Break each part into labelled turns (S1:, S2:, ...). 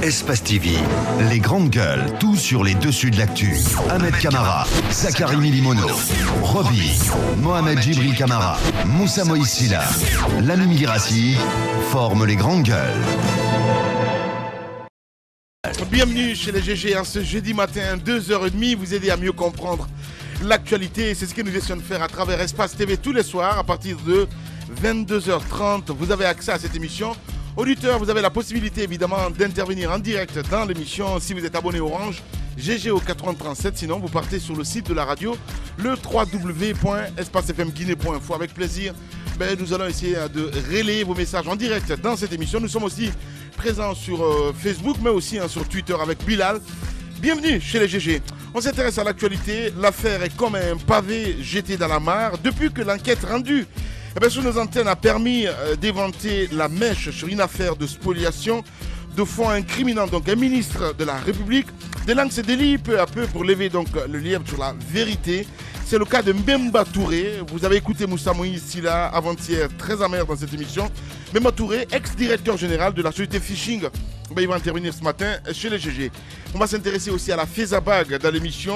S1: Espace TV, les grandes gueules, tout sur les dessus de l'actu. Ahmed Camara, Zachary Milimono, Roby, Mohamed Djibril Camara, Moussa Moïsila, Lami Girassi forment les grandes gueules.
S2: Bienvenue chez les GG, ce jeudi matin, 2h30, vous aider à mieux comprendre l'actualité. C'est ce que nous essayons de faire à travers Espace TV tous les soirs à partir de 22h30. Vous avez accès à cette émission. Auditeurs, vous avez la possibilité évidemment d'intervenir en direct dans l'émission si vous êtes abonné Orange, GG au 8037. Sinon, vous partez sur le site de la radio, le www.espacefmguinée.info. Avec plaisir, nous allons essayer de relayer vos messages en direct dans cette émission. Nous sommes aussi présents sur Facebook, mais aussi sur Twitter avec Bilal. Bienvenue chez les GG. On s'intéresse à l'actualité. L'affaire est comme un pavé jeté dans la mare. Depuis que l'enquête rendue sur nos antennes a permis d'éventer la mèche sur une affaire de spoliation de fonds incriminant donc un ministre de la République. Des langues se délient peu à peu pour lever donc le lièvre sur la vérité. C'est le cas de Mbemba Touré. Vous avez écouté Moussa Moïsila avant-hier, très amer dans cette émission. Mbemba Touré, ex-directeur général de la société Phishing. Il va intervenir ce matin chez les GG. On va s'intéresser aussi à la FESABAG dans l'émission.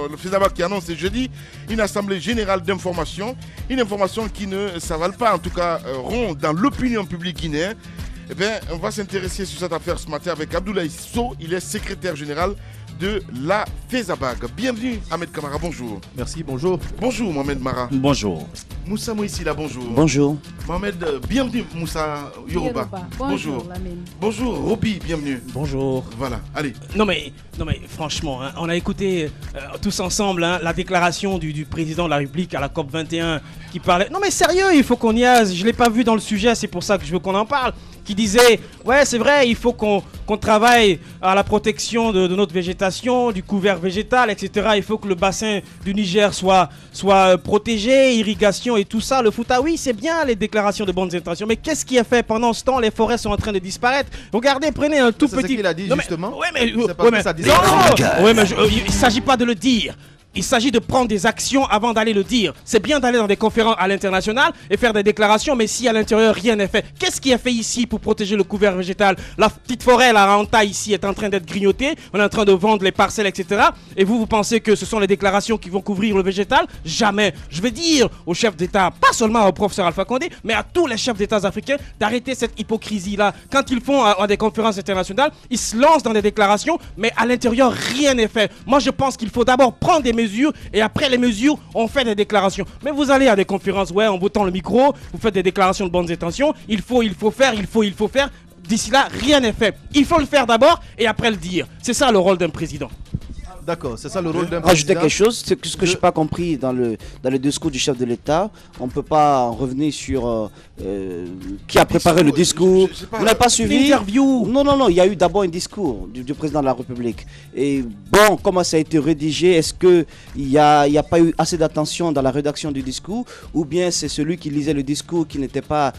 S2: Le FESABAG qui annonce jeudi une assemblée générale d'information. Une information qui ne s'avale pas, en tout cas rond dans l'opinion publique guinéenne. On va s'intéresser sur cette affaire ce matin avec Abdoulaye Sow. Il est secrétaire général de la FESABAG. Bienvenue Ahmed Camara, bonjour.
S3: Merci, bonjour.
S2: Bonjour Mohamed Mara.
S4: Bonjour.
S2: Moussa Moïsila, bonjour.
S4: Bonjour.
S2: Mohamed, bienvenue Moussa Yoruba.
S5: Bonjour.
S2: Bonjour Roby, bienvenue.
S3: Bonjour.
S2: Voilà, allez.
S3: Non mais franchement, on a écouté tous ensemble la déclaration du président de la République à la COP 21 qui parlait... Non mais sérieux, il faut qu'on y aille. Je ne l'ai pas vu dans le sujet, c'est pour ça que je veux qu'on en parle. Qui disait, ouais c'est vrai, il faut qu'on travaille à la protection de notre végétation, du couvert végétal, etc. Il faut que le bassin du Niger soit protégé, irrigation et tout ça. Le foot, oui c'est bien les déclarations de bonnes intentions, mais qu'est-ce qui est fait pendant ce temps? Les forêts sont en train de disparaître. Regardez, prenez un tout petit...
S2: C'est ce qu'il a dit justement.
S3: Il ne s'agit pas de le dire. Il s'agit de prendre des actions avant d'aller le dire. C'est bien d'aller dans des conférences à l'international et faire des déclarations, mais si à l'intérieur rien n'est fait, qu'est-ce qui est fait ici pour protéger le couvert végétal? La petite forêt, la renta ici est en train d'être grignotée, on est en train de vendre les parcelles, etc. Et vous pensez que ce sont les déclarations qui vont couvrir le végétal? Jamais. Je vais dire aux chefs d'État, pas seulement au professeur Alpha Condé, mais à tous les chefs d'État africains d'arrêter cette hypocrisie-là. Quand ils font à des conférences internationales, ils se lancent dans des déclarations, mais à l'intérieur, rien n'est fait. Moi, je pense qu'il faut d'abord prendre des mesures et après les mesures, on fait des déclarations. Mais vous allez à des conférences, en bottant le micro, vous faites des déclarations de bonnes intentions, il faut faire. D'ici là, rien n'est fait. Il faut le faire d'abord et après le dire. C'est ça le rôle d'un président.
S2: D'accord, c'est ça le rôle d'un président.
S4: Rajouter quelque chose, c'est ce que je n'ai pas compris dans le discours du chef de l'État. On ne peut pas en revenir sur qui a préparé le discours. Vous n'avez pas suivi
S3: l'interview?
S4: Non, il y a eu d'abord un discours du président de la République. Et bon, comment ça a été rédigé? Est-ce qu'il n'y a pas eu assez d'attention dans la rédaction du discours? Ou bien c'est celui qui lisait le discours qui n'était pas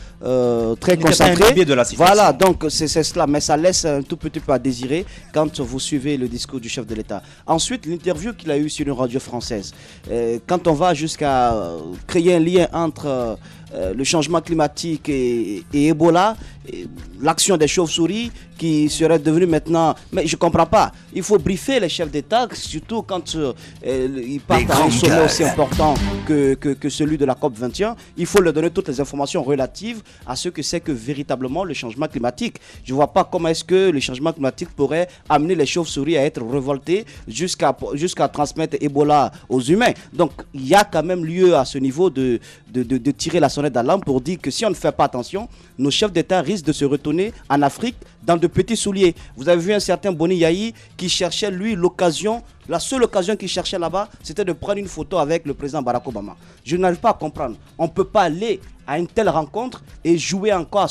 S4: très concentré? Voilà, donc c'est cela. Mais ça laisse un tout petit peu à désirer quand vous suivez le discours du chef de l'État. Ensuite, l'interview qu'il a eue sur une radio française. Quand on va jusqu'à créer un lien entre le changement climatique et Ebola, l'action des chauves-souris qui serait devenue maintenant... Mais je ne comprends pas. Il faut briefer les chefs d'État, surtout quand ils partent à un sommet aussi important que celui de la COP 21. Il faut leur donner toutes les informations relatives à ce que c'est que véritablement le changement climatique. Je ne vois pas comment est-ce que le changement climatique pourrait amener les chauves-souris à être révoltés jusqu'à transmettre Ebola aux humains. Donc, il y a quand même lieu à ce niveau de tirer la sonnette d'alarme pour dire que si on ne fait pas attention, nos chefs d'État risquent de se retourner en Afrique dans de petits souliers. Vous avez vu un certain Boni Yahi qui cherchait, lui, l'occasion, la seule occasion qu'il cherchait là-bas, c'était de prendre une photo avec le président Barack Obama. Je n'arrive pas à comprendre. On ne peut pas aller à une telle rencontre et jouer encore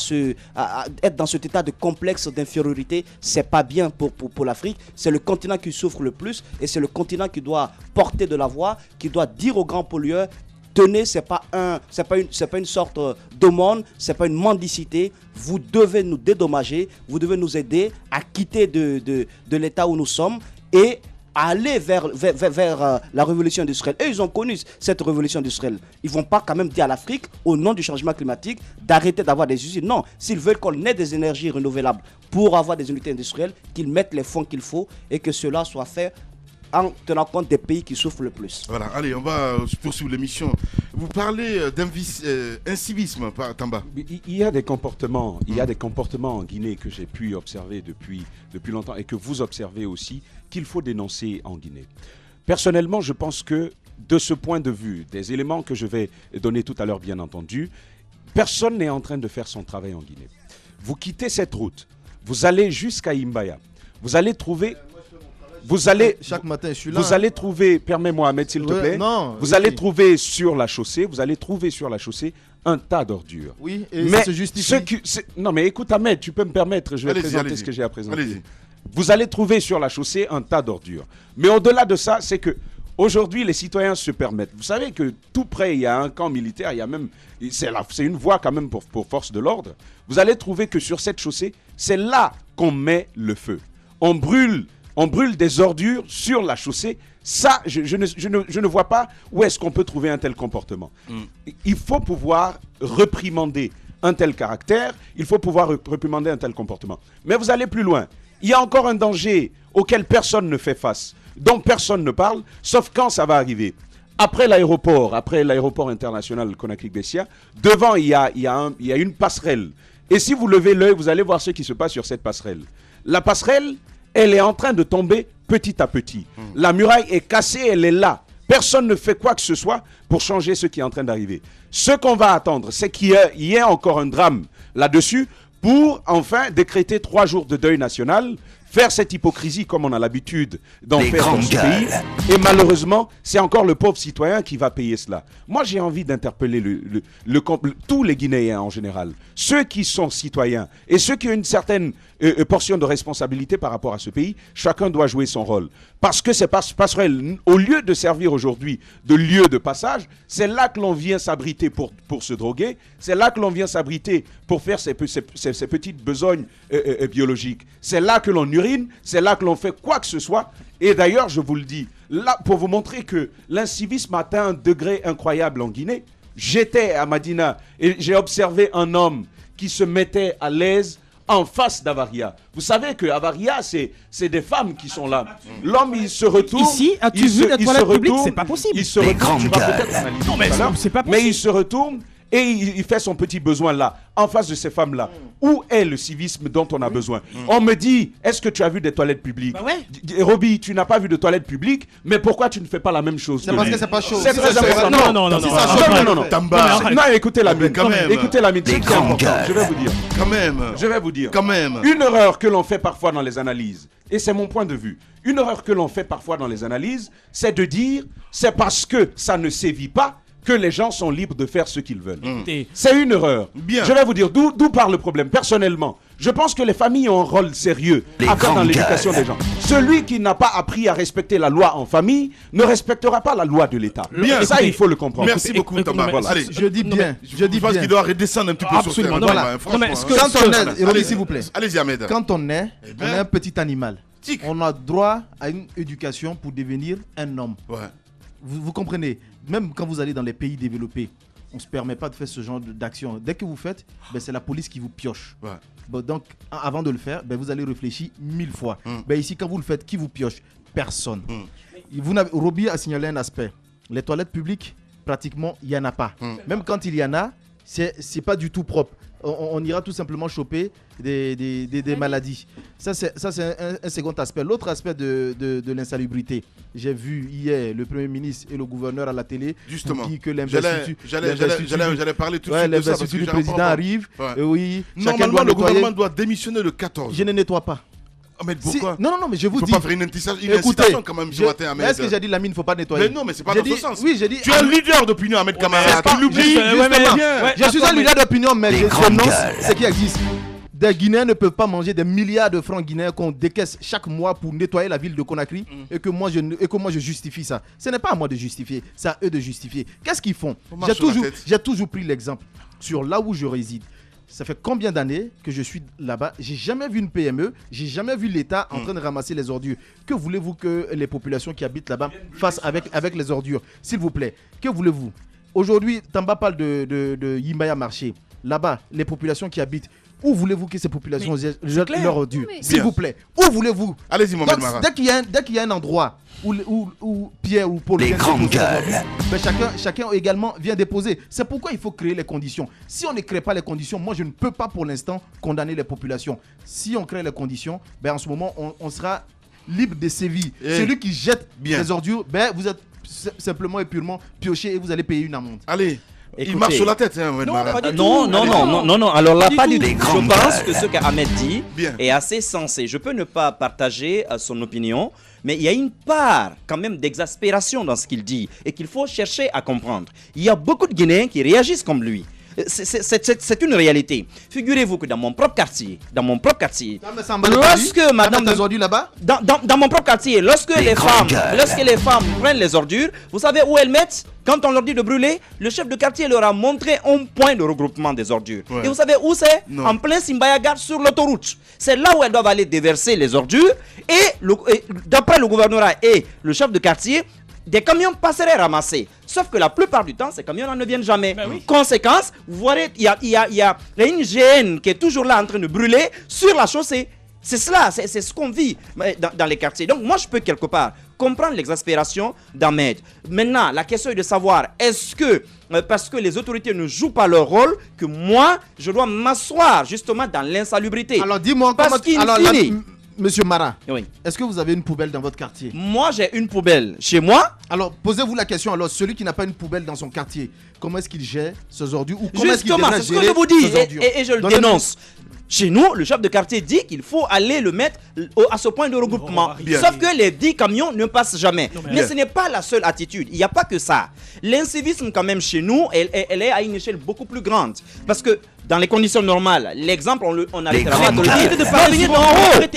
S4: à être dans cet état de complexe d'infériorité. C'est pas bien pour l'Afrique. C'est le continent qui souffre le plus et c'est le continent qui doit porter de la voix, qui doit dire aux grands pollueurs: tenez, c'est pas une sorte d'aumône, c'est pas une mendicité. Vous devez nous dédommager, vous devez nous aider à quitter de l'état où nous sommes et aller vers la révolution industrielle. Et ils ont connu cette révolution industrielle. Ils ne vont pas quand même dire à l'Afrique, au nom du changement climatique, d'arrêter d'avoir des usines. Non, s'ils veulent qu'on ait des énergies renouvelables pour avoir des unités industrielles, qu'ils mettent les fonds qu'il faut et que cela soit fait en tenant compte des pays qui souffrent le plus.
S2: Voilà, allez, on va poursuivre l'émission. Vous parlez d'incivisme, Tamba.
S5: Il y a des comportements, en Guinée que j'ai pu observer depuis longtemps et que vous observez aussi, qu'il faut dénoncer en Guinée. Personnellement, je pense que de ce point de vue, des éléments que je vais donner tout à l'heure bien entendu, personne n'est en train de faire son travail en Guinée. Vous quittez cette route, vous allez jusqu'à Imbaya, vous allez trouver...
S6: Chaque matin, je suis là.
S5: Vous allez trouver, permets-moi Ahmed s'il te plaît, allez trouver sur la chaussée, un tas d'ordures.
S6: Oui, et ça se justifie.
S5: Non mais écoute Ahmed, tu peux me permettre, je vais présenter ce que j'ai à présenter. Vous allez trouver sur la chaussée un tas d'ordures. Mais au-delà de ça, c'est que aujourd'hui les citoyens se permettent. Vous savez que tout près, il y a un camp militaire, il y a même, c'est une voie quand même pour force de l'ordre. Vous allez trouver que sur cette chaussée, c'est là qu'on met le feu. On brûle des ordures sur la chaussée. Ça, je ne vois pas où est-ce qu'on peut trouver un tel comportement. Il faut pouvoir réprimander un tel caractère, il faut pouvoir réprimander un tel comportement. Mais vous allez plus loin. Il y a encore un danger auquel personne ne fait face, dont personne ne parle, sauf quand ça va arriver. Après l'aéroport international Conakry-Bessia, devant, il y a une passerelle. Et si vous levez l'œil, vous allez voir ce qui se passe sur cette passerelle. La passerelle, elle est en train de tomber petit à petit. La muraille est cassée, elle est là. Personne ne fait quoi que ce soit pour changer ce qui est en train d'arriver. Ce qu'on va attendre, c'est qu'il y ait encore un drame là-dessus pour enfin décréter 3 jours de deuil national, faire cette hypocrisie comme on a l'habitude d'en faire dans ce pays. Et malheureusement, c'est encore le pauvre citoyen qui va payer cela. Moi, j'ai envie d'interpeller tous les Guinéens en général, ceux qui sont citoyens et ceux qui ont une certaine portion de responsabilité par rapport à ce pays. Chacun doit jouer son rôle. Parce que ces passerelles, au lieu de servir aujourd'hui de lieu de passage, c'est là que l'on vient s'abriter pour se droguer, c'est là que l'on vient s'abriter pour faire ces petites besognes biologiques. C'est là que l'on urine, c'est là que l'on fait quoi que ce soit. Et d'ailleurs, je vous le dis, là, pour vous montrer que l'incivisme atteint un degré incroyable en Guinée, j'étais à Madina et j'ai observé un homme qui se mettait à l'aise en face d'Avaria. Vous savez que Avaria, c'est des femmes qui sont là. L'homme, il se retourne.
S3: Ici, as-tu vu la toilette publique? C'est pas possible.
S5: Il se retourne. Tu vas peut-être analyser.
S3: Non, mais c'est pas possible.
S5: Mais il se retourne et il fait son petit besoin là, en face de ces femmes-là. Où est le civisme dont on a besoin? On me dit, est-ce que tu as vu des toilettes publiques?
S3: Bah ouais.
S5: Roby, tu n'as pas vu de toilettes publiques, mais pourquoi tu ne fais pas la même chose?
S6: C'est parce que c'est pas chaud.
S5: C'est très important. Non.
S2: Tamba.
S5: Non, écoutez la mine.
S2: quand même.
S5: Écoutez la mine, c'est très important. Je vais vous dire.
S2: Quand même.
S5: Une erreur que l'on fait parfois dans les analyses, et c'est mon point de vue, une erreur que l'on fait parfois dans les analyses, c'est de dire, c'est parce que ça ne sévit pas que les gens sont libres de faire ce qu'ils veulent. C'est une erreur.
S2: Bien.
S5: Je vais vous dire d'où part le problème. Personnellement, je pense que les familles ont un rôle sérieux à faire dans l'éducation des gens. Celui qui n'a pas appris à respecter la loi en famille ne respectera pas la loi de l'État.
S2: Bien.
S5: Ça, il faut le comprendre.
S2: Merci beaucoup, Tamba.
S5: Voilà.
S2: Allez,
S6: Je dis bien.
S2: je pense qu'il doit redescendre un petit peu sur
S3: Absolument.
S2: ce
S3: Voilà.
S2: Franchement,
S6: Quand on est, Roby, s'il vous plaît.
S2: Allez-y, Ahmed.
S6: Quand on est un petit animal.
S2: Tic.
S6: On a droit à une éducation pour devenir un homme.
S2: Ouais.
S6: Vous comprenez, même quand vous allez dans les pays développés, on ne se permet pas de faire ce genre d'action. Dès que vous faites, c'est la police qui vous pioche.
S2: Ouais.
S6: Donc, avant de le faire, vous allez réfléchir 1000 fois. Ici, quand vous le faites, qui vous pioche? Personne. Roby a signalé un aspect. Les toilettes publiques, pratiquement, il n'y en a pas. Même quand il y en a, c'est pas du tout propre. On ira tout simplement choper des maladies. Ça, c'est un second aspect. L'autre aspect de l'insalubrité, j'ai vu hier le Premier ministre et le gouverneur à la télé.
S2: Justement,
S6: qui que
S2: j'allais parler tout de suite de ça.
S6: L'investiture du président arrive.
S2: Ouais.
S6: Et oui,
S2: normalement, le gouvernement doit démissionner le 14.
S6: Je ne nettoie pas.
S2: Ahmed, pourquoi?
S6: Non, mais je vous dis.
S2: Il ne faut pas faire une incitation quand même ce matin, Ahmed.
S6: Est-ce que j'ai dit la mine, il ne faut pas nettoyer?
S2: Mais non, mais c'est pas dans ce sens.
S6: Oui, j'ai dit.
S2: Tu es un leader d'opinion, Ahmed Camara. Tu l'oublies.
S6: Je suis un leader d'opinion, mais je dénonce ce qui existe. Des Guinéens ne peuvent pas manger des milliards de francs guinéens qu'on décaisse chaque mois pour nettoyer la ville de Conakry et que moi je justifie ça. Ce n'est pas à moi de justifier, c'est à eux de justifier. Qu'est-ce qu'ils font? J'ai toujours pris l'exemple sur là où je réside. ça fait combien d'années que je suis là-bas? J'ai jamais vu une PME, j'ai jamais vu l'État en train de ramasser les ordures. Que voulez-vous que les populations qui habitent là-bas fassent avec les ordures? S'il vous plaît, que voulez-vous? Aujourd'hui, Tamba parle de Yimbaya Marché. Là-bas, les populations qui habitent, où voulez-vous que ces populations jettent leurs ordures? S'il vous plaît, où voulez-vous?
S2: Allez-y, Mohamed Mara.
S6: Dès qu'il y a un endroit où Pierre ou Paul viennent déposer chacun également vient déposer. C'est pourquoi il faut créer les conditions. Si on ne crée pas les conditions, moi je ne peux pas pour l'instant condamner les populations. Si on crée les conditions, en ce moment on sera libre de sévir. Celui qui jette les ordures, vous êtes simplement et purement pioché et vous allez payer une amende.
S2: Allez. Écoutez, il marche sur la tête, hein,
S7: non. Alors là, pas du tout. Je pense que ce qu'Ahmed dit est assez sensé. Je peux ne pas partager son opinion, mais il y a une part quand même d'exaspération dans ce qu'il dit et qu'il faut chercher à comprendre. Il y a beaucoup de Guinéens qui réagissent comme lui. C'est une réalité. Figurez-vous que dans mon propre quartier, lorsque madame
S6: là-bas,
S7: dans mon propre quartier, lorsque les femmes prennent les ordures, vous savez où elles mettent? Quand on leur dit de brûler, le chef de quartier leur a montré un point de regroupement des ordures. Et vous savez où c'est? En plein Simbaya Gare sur l'autoroute. C'est là où elles doivent aller déverser les ordures. Et d'après le gouvernorat et le chef de quartier, des camions passeraient ramasser. Sauf que la plupart du temps, ces camions ne viennent jamais. Conséquence, vous voyez, il y a une GN qui est toujours là en train de brûler sur la chaussée. C'est cela, c'est ce qu'on vit dans les quartiers. Donc moi, je peux quelque part comprendre l'exaspération d'Ahmed. Maintenant, la question est de savoir, est-ce que, parce que les autorités ne jouent pas leur rôle, que moi, je dois m'asseoir justement dans l'insalubrité?
S6: Alors dis-moi, Monsieur Mara, est-ce que vous avez une poubelle dans votre quartier?
S7: Moi, j'ai une poubelle chez moi.
S6: Alors, posez-vous la question. Alors, celui qui n'a pas une poubelle dans son quartier, comment est-ce qu'il gère ses ordures ou comment est-ce qu'il devrait gérer
S7: c'est ce que je vous dis et je le dénonce. Chez nous, le chef de quartier dit qu'il faut aller le mettre à ce point de regroupement. Sauf que les 10 camions ne passent jamais. Mais ce n'est pas la seule attitude. Il n'y a pas que ça. L'incivisme, quand même, chez nous, elle est à une échelle beaucoup plus grande. Parce que dans les conditions normales, l'exemple, on a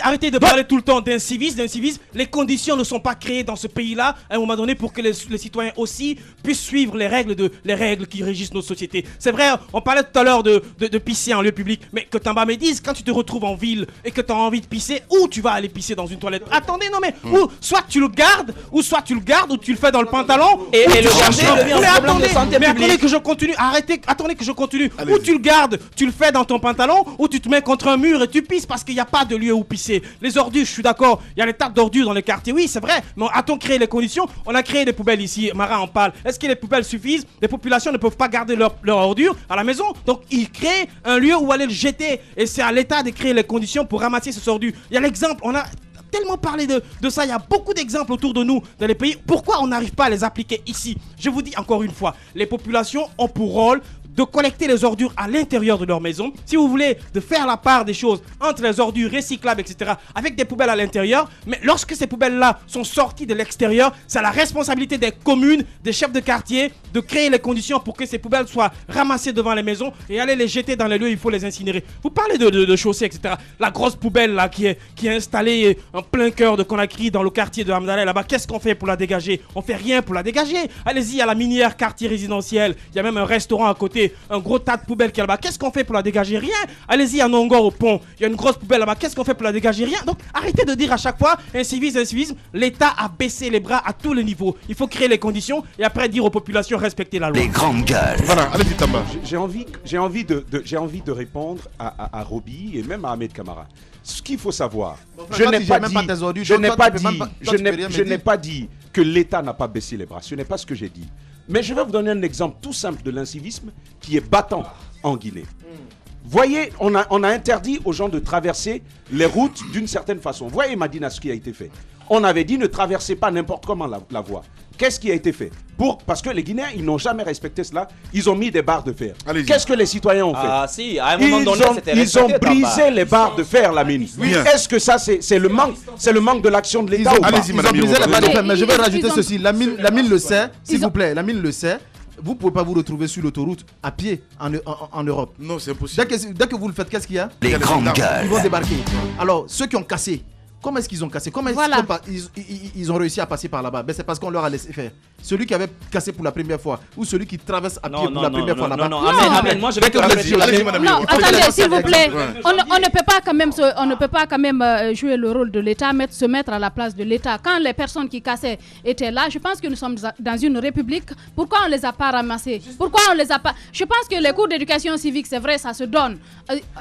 S3: arrêtez de parler tout le temps d'incivisme. Les conditions ne sont pas créées dans ce pays-là à un moment donné pour que les citoyens aussi puissent suivre les règles qui régissent nos sociétés. C'est vrai, on parlait tout à l'heure de pisser en lieu public, mais que Tamba me dise, quand tu te retrouves en ville et que tu as envie de pisser, où tu vas aller pisser dans une toilette? Attendez, non mais, soit tu le gardes, ou tu le fais dans le pantalon,
S7: et le garder devient un problème de santé publique.
S3: Attendez que je continue, attendez que je continue. Ou tu le gardes, tu le fais dans ton pantalon, ou tu te mets contre un mur et tu pisses parce qu'il n'y a pas de lieu où pisser. Les ordures, je suis d'accord, il y a des tas d'ordures dans les quartiers, oui c'est vrai, mais a-t-on créé les conditions? On a créé des poubelles ici, Mara en parle. Est-ce que les poubelles suffisent? Les populations ne peuvent pas garder leurs ordures à la maison, donc ils créent un lieu où aller le jeter, et c'est à l'État de créer les conditions pour ramasser ces ordures. Il y a l'exemple, on a tellement parlé de ça, il y a beaucoup d'exemples autour de nous dans les pays. Pourquoi on n'arrive pas à les appliquer ici? Je vous dis encore une fois, les populations ont pour rôle de collecter les ordures à l'intérieur de leur maison. Si vous voulez de faire la part des choses entre les ordures recyclables, etc., avec des poubelles à l'intérieur, mais lorsque ces poubelles-là sont sorties de l'extérieur, c'est la responsabilité des communes, des chefs de quartier, de créer les conditions pour que ces poubelles soient ramassées devant les maisons et aller les jeter dans les lieux, il faut les incinérer. Vous parlez de chaussées, etc. La grosse poubelle là qui est installée en plein cœur de Conakry dans le quartier de Hamdallah là-bas, qu'est-ce qu'on fait pour la dégager? On fait rien pour la dégager. Allez-y à la minière quartier résidentiel, il y a même un restaurant à côté, un gros tas de poubelles qui est là-bas. Qu'est-ce qu'on fait pour la dégager? Rien. Allez-y à Nongor au pont, il y a une grosse poubelle là-bas. Qu'est-ce qu'on fait pour la dégager? Rien. Donc arrêtez de dire à chaque fois incivisme. L'État a baissé les bras à tous les niveaux. Il faut créer les conditions et après dire aux populations respecter la loi.
S1: Les grandes gueules.
S2: Voilà, allez-y Tamba.
S5: J'ai envie de répondre à Roby et même à Ahmed Kamara. Ce qu'il faut savoir, je n'ai pas dit que l'État n'a pas baissé les bras. Ce n'est pas ce que j'ai dit. Mais je vais vous donner un exemple tout simple de l'incivisme qui est battant en Guinée. Voyez, on a interdit aux gens de traverser les routes d'une certaine façon. Voyez, Madina, ce qui a été fait. On avait dit ne traversez pas n'importe comment la voie. Qu'est-ce qui a été fait? Parce que les Guinéens, ils n'ont jamais respecté cela. Ils ont mis des barres de fer. Qu'est-ce que les citoyens ont fait?
S7: Ah si, à un moment donné, c'était
S5: ils ont brisé les barres de fer, Lamine. Oui. Est-ce que ça, c'est le manque de l'action de l'État ou pas?
S6: Ils ont brisé les barres de fer, mais je vais rajouter ceci. Lamine le sait, s'il vous plaît, Lamine le sait. Vous ne pouvez pas vous retrouver sur l'autoroute à pied en Europe.
S2: Non, c'est impossible.
S6: Dès que vous le faites, qu'est-ce qu'il y a?
S1: Les grandes gueules.
S6: Ils vont débarquer. Alors, ceux qui ont cassé, comment est-ce qu'ils ont cassé? Comment est-ce qu'ils ont réussi à passer par là-bas? C'est parce qu'on leur a laissé faire. Celui qui avait cassé pour la première fois ou celui qui traverse à pied pour la première fois là-bas.
S7: Non, Amen, moi je vais te
S8: Non, attendez, s'il vous plaît. On ne peut pas quand même jouer le rôle de l'État, se mettre à la place de l'État. Quand les personnes qui cassaient étaient là, je pense que nous sommes dans une république. Pourquoi on ne les a pas ramassés? Pourquoi on les a pas? Je pense que les cours d'éducation civique, c'est vrai, ça se donne.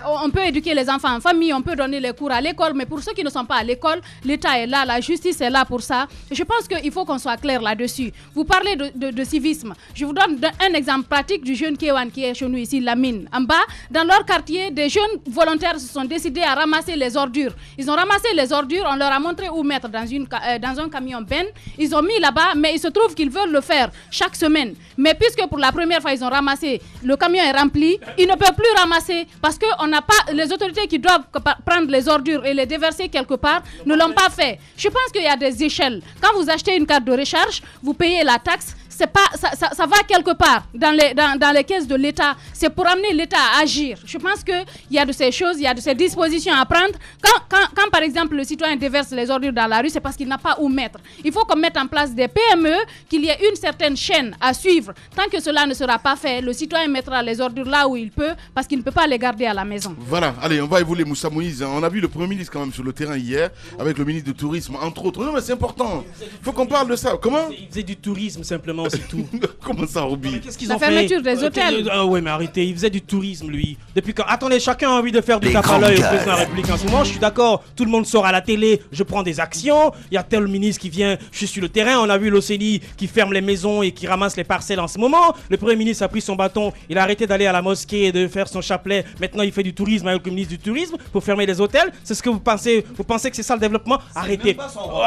S8: On peut éduquer les enfants en famille, on peut donner les cours à l'école, mais pour ceux qui ne sont pas à l'école, l'État est là, la justice est là pour ça. Je pense qu'il faut qu'on soit clair là-dessus. Vous parlez de civisme. Je vous donne un exemple pratique du jeune Kewan qui est chez nous ici, Lamine. En bas, dans leur quartier, des jeunes volontaires se sont décidés à ramasser les ordures. Ils ont ramassé les ordures, on leur a montré où mettre dans un camion ben. Ils ont mis là-bas, mais il se trouve qu'ils veulent le faire chaque semaine. Mais puisque pour la première fois, ils ont ramassé, le camion est rempli, ils ne peuvent plus ramasser parce que on n'a pas, les autorités qui doivent prendre les ordures et les déverser quelque part ne l'ont pas fait. Je pense qu'il y a des échelles. Quand vous achetez une carte de recharge, vous payez la taxe. C'est pas, ça va quelque part dans les caisses de l'État. C'est pour amener l'État à agir. Je pense qu'il y a de ces choses, il y a de ces dispositions à prendre. Quand par exemple le citoyen déverse les ordures dans la rue, c'est parce qu'il n'a pas où mettre. Il faut qu'on mette en place des PME, qu'il y ait une certaine chaîne à suivre. Tant que cela ne sera pas fait, le citoyen mettra les ordures là où il peut, parce qu'il ne peut pas les garder à la maison.
S2: Voilà, allez, on va évoluer, Moussa Moïse. On a vu le Premier ministre quand même sur le terrain hier, avec le ministre du Tourisme, entre autres. Non mais c'est important, il faut qu'on parle de ça. Comment?
S3: Il faisait du tourisme simplement. C'est tout.
S2: Comment ça, Roby?
S3: Qu'est-ce qu'ils
S8: ont
S3: fait?
S8: La fermeture des hôtels.
S3: Ah ouais, mais arrêtez, il faisait du tourisme, lui. Depuis quand? Attendez, chacun a envie de faire du tape à l'œil au président de la République en ce moment. Je suis d'accord, tout le monde sort à la télé, je prends des actions. Il y a tel ministre qui vient, je suis sur le terrain. On a vu l'OCNI qui ferme les maisons et qui ramasse les parcelles en ce moment. Le Premier ministre a pris son bâton, il a arrêté d'aller à la mosquée et de faire son chapelet. Maintenant, il fait du tourisme avec le ministre du Tourisme pour fermer les hôtels. C'est ce que vous pensez? Vous pensez que c'est ça le développement? Arrêtez.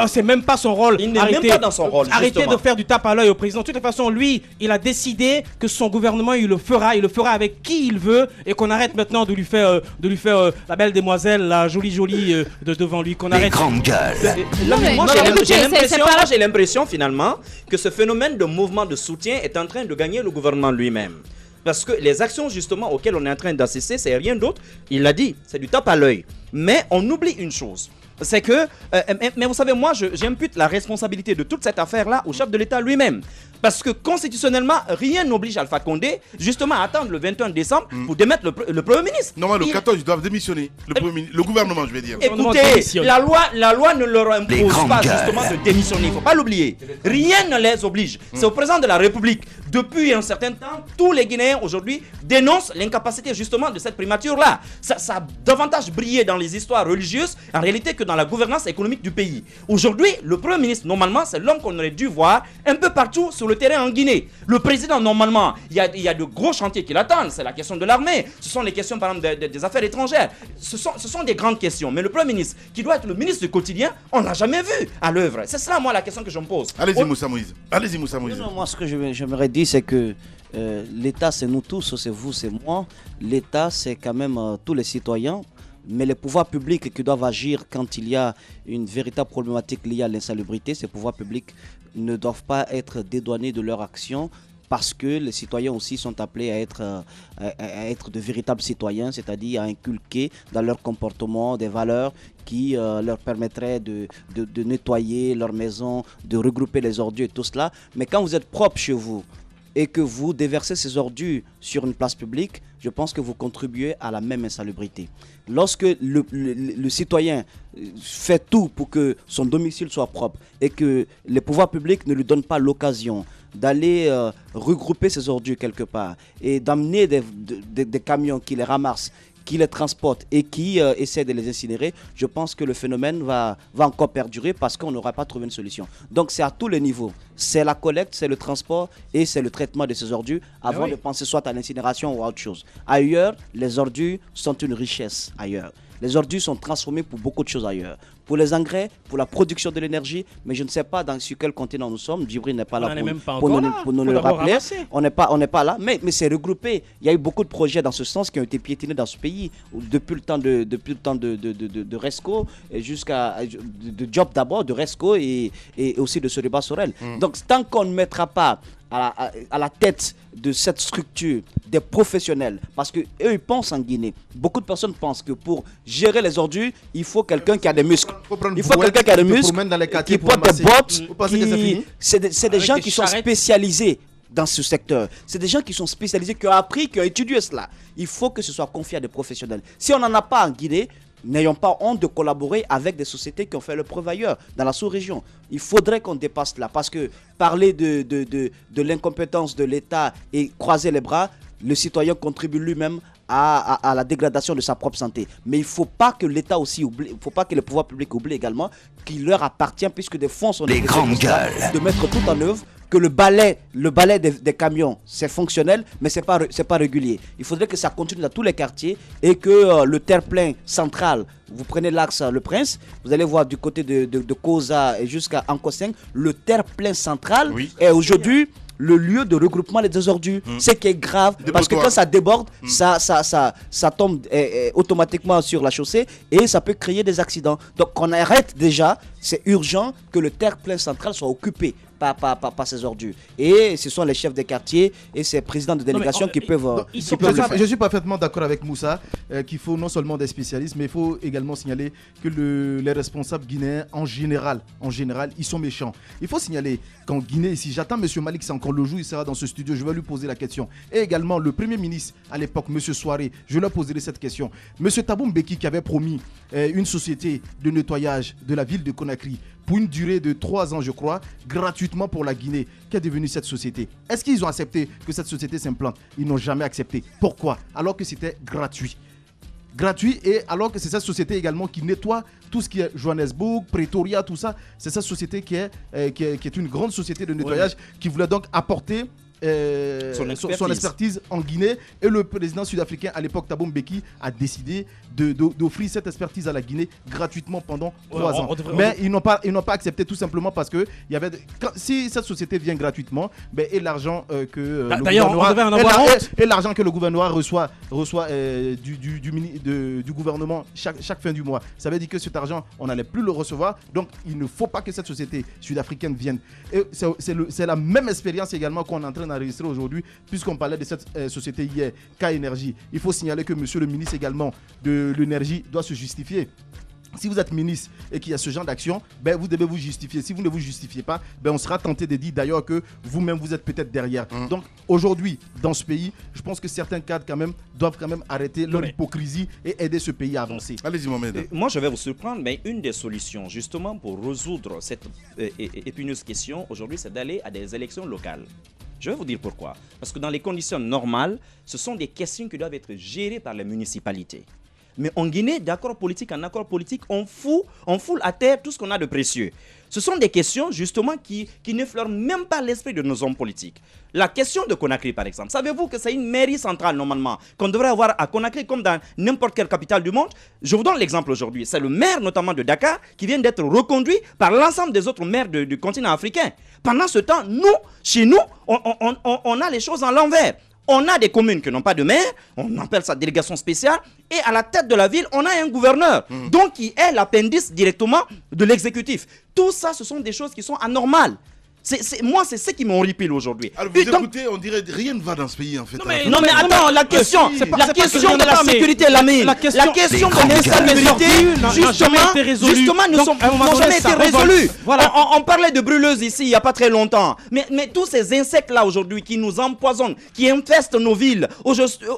S3: C'est même pas son rôle.
S7: Il n'est même pas dans son rôle.
S3: Arrêtez de faire du tape à l'œil au président. De toute façon, lui, il a décidé que son gouvernement, il le fera avec qui il veut, et qu'on arrête maintenant de lui faire la belle demoiselle, la jolie de devant lui, qu'on arrête.
S1: Les grandes gueules.
S7: Moi, j'ai l'impression finalement que ce phénomène de mouvement de soutien est en train de gagner le gouvernement lui-même. Parce que les actions justement auxquelles on est en train d'assister, c'est rien d'autre, il l'a dit, c'est du tape à l'œil. Mais on oublie une chose. C'est que, mais vous savez, moi, j'impute la responsabilité de toute cette affaire-là au chef de l'État lui-même. Parce que constitutionnellement, rien n'oblige Alpha Condé justement à attendre le 21 décembre pour démettre le Premier ministre.
S2: Normalement, le 14, ils doivent démissionner. Le gouvernement, je vais dire.
S7: Écoutez, la loi ne leur impose pas justement de démissionner. Il ne faut pas l'oublier. Rien ne les oblige. C'est au président de la République. Depuis un certain temps, tous les Guinéens aujourd'hui dénoncent l'incapacité justement de cette primature-là. Ça a davantage brillé dans les histoires religieuses en réalité que dans la gouvernance économique du pays. Aujourd'hui, le Premier ministre, normalement, c'est l'homme qu'on aurait dû voir un peu partout sur le terrain en Guinée. Le président, normalement, il y a de gros chantiers qui l'attendent. C'est la question de l'armée. Ce sont les questions, par exemple, des affaires étrangères. Ce sont des grandes questions. Mais le Premier ministre, qui doit être le ministre du quotidien, on ne l'a jamais vu à l'œuvre. C'est cela, moi, la question que je me pose.
S2: Allez-y, Moussa Moïse. Allez-y, Moussa Moïse.
S4: Non, moi, ce que j'aimerais dire, c'est que l'État, c'est nous tous, c'est vous, c'est moi. L'État, c'est quand même tous les citoyens. Mais les pouvoirs publics qui doivent agir quand il y a une véritable problématique liée à l'insalubrité, ces pouvoirs publics ne doivent pas être dédouanés de leur action, parce que les citoyens aussi sont appelés à être de véritables citoyens, c'est-à-dire à inculquer dans leur comportement des valeurs qui leur permettraient de nettoyer leur maison, de regrouper les ordures et tout cela. Mais quand vous êtes propre chez vous et que vous déversez ces ordures sur une place publique, je pense que vous contribuez à la même insalubrité. Lorsque le citoyen fait tout pour que son domicile soit propre et que les pouvoirs publics ne lui donnent pas l'occasion d'aller regrouper ces ordures quelque part et d'amener des camions qui les ramassent, qui les transportent et qui essaient de les incinérer, je pense que le phénomène va encore perdurer parce qu'on n'aura pas trouvé une solution. Donc c'est à tous les niveaux. C'est la collecte, c'est le transport et c'est le traitement de ces ordures avant de penser soit à l'incinération ou à autre chose. Ailleurs, les ordures sont une richesse ailleurs. Les ordures sont transformées pour beaucoup de choses ailleurs. Pour les engrais, pour la production de l'énergie, mais je ne sais pas sur quel continent nous sommes. Djibril n'est pas là pour nous le rappeler. On n'est pas là, mais c'est regroupé. Il y a eu beaucoup de projets dans ce sens qui ont été piétinés dans ce pays depuis le temps de Resco jusqu'à de Diop d'abord, de Resco et aussi de Soriba Sorel. Donc tant qu'on ne mettra pas à la tête de cette structure des professionnels, parce qu'eux ils pensent en Guinée. Beaucoup de personnes pensent que pour gérer les ordures, il faut quelqu'un qui a des muscles. Il faut quelqu'un qui a des muscles, qui porte des bottes. C'est des gens qui sont spécialisés dans ce secteur. C'est des gens qui sont spécialisés, qui ont appris, qui ont étudié cela. Il faut que ce soit confié à des professionnels. Si on n'en a pas en Guinée, n'ayons pas honte de collaborer avec des sociétés qui ont fait le preuve ailleurs, dans la sous-région. Il faudrait qu'on dépasse là, parce que parler de l'incompétence de l'État et croiser les bras, le citoyen contribue lui-même à la dégradation de sa propre santé. Mais il ne faut pas que l'État aussi oublie, il ne faut pas que le pouvoir public oublie également qu'il leur appartient, puisque des fonds sont de mettre tout en œuvre, que le balai des camions, c'est fonctionnel, mais ce n'est pas régulier. Il faudrait que ça continue dans tous les quartiers et que le terre-plein central, vous prenez l'axe Le Prince, vous allez voir du côté de Koza et jusqu'à Ankoseng, le terre-plein central est aujourd'hui le lieu de regroupement des ordures. Ce qui est grave, parce que quand ça déborde, ça tombe automatiquement sur la chaussée et ça peut créer des accidents. Donc on arrête déjà, c'est urgent que le terre-plein central soit occupé par ces ordures. Et ce sont les chefs des quartiers et ces présidents de délégation qui peuvent...
S6: Je suis parfaitement d'accord avec Moussa qu'il faut non seulement des spécialistes, mais il faut également signaler que les responsables guinéens en général, ils sont méchants. Il faut signaler qu'en Guinée, ici, j'attends M. Malik, c'est encore le jour, il sera dans ce studio, je vais lui poser la question. Et également le Premier ministre à l'époque, M. Soiré, je lui poserai cette question. M. Thabo Mbeki qui avait promis une société de nettoyage de la ville de Conakry pour une durée de 3 ans, je crois, gratuitement pour la Guinée. Qu'est devenue cette société? Est-ce qu'ils ont accepté que cette société s'implante? Ils n'ont jamais accepté. Pourquoi? Alors que c'était gratuit. Gratuit, et alors que c'est cette société également qui nettoie tout ce qui est Johannesburg, Pretoria, tout ça. C'est cette société qui est une grande société de nettoyage qui voulait donc apporter son expertise en Guinée, et le président sud-africain à l'époque, Thabo Mbeki, a décidé d'offrir cette expertise à la Guinée gratuitement pendant 3 ans. Mais ils n'ont pas accepté, tout simplement parce que si cette société vient gratuitement, et l'argent que le gouvernement reçoit du gouvernement chaque fin du mois, ça veut dire que cet argent, on n'allait plus le recevoir. Donc il ne faut pas que cette société sud-africaine vienne. Et c'est la même expérience également qu'on est en train d'enregistrer aujourd'hui, puisqu'on parlait de cette société hier, K-Énergie. Il faut signaler que monsieur le ministre également de l'énergie doit se justifier. Si vous êtes ministre et qu'il y a ce genre d'action, vous devez vous justifier. Si vous ne vous justifiez pas, on sera tenté de dire d'ailleurs que vous-même vous êtes peut-être derrière. Donc aujourd'hui, dans ce pays, je pense que certains cadres doivent arrêter leur hypocrisie et aider ce pays à avancer.
S2: Allez-y, Mohamed.
S7: Moi, je vais vous surprendre, mais une des solutions justement pour résoudre cette épineuse question aujourd'hui, c'est d'aller à des élections locales. Je vais vous dire pourquoi. Parce que dans les conditions normales, ce sont des questions qui doivent être gérées par les municipalités. Mais en Guinée, d'accord politique en accord politique, on fout à terre tout ce qu'on a de précieux. Ce sont des questions justement qui n'effleurent même pas l'esprit de nos hommes politiques. La question de Conakry par exemple, savez-vous que c'est une mairie centrale normalement qu'on devrait avoir à Conakry comme dans n'importe quelle capitale du monde? Je vous donne l'exemple aujourd'hui, c'est le maire notamment de Dakar qui vient d'être reconduit par l'ensemble des autres maires du continent africain. Pendant ce temps, chez nous, on a les choses en l'envers. On a des communes qui n'ont pas de maire, on appelle ça délégation spéciale, et à la tête de la ville, on a un gouverneur, donc qui est l'appendice directement de l'exécutif. Tout ça, ce sont des choses qui sont anormales. Moi, c'est ce qui m'horripile aujourd'hui.
S2: Alors, vous écoutez, on dirait que rien ne va dans ce pays, en fait.
S7: Non, mais attends, la question de la sécurité, la question de l'insalubrité, justement, n'ont jamais été résolue. On parlait de brûleuses ici, il n'y a pas très longtemps. Mais tous ces insectes-là, aujourd'hui, qui nous empoisonnent, qui infestent nos villes,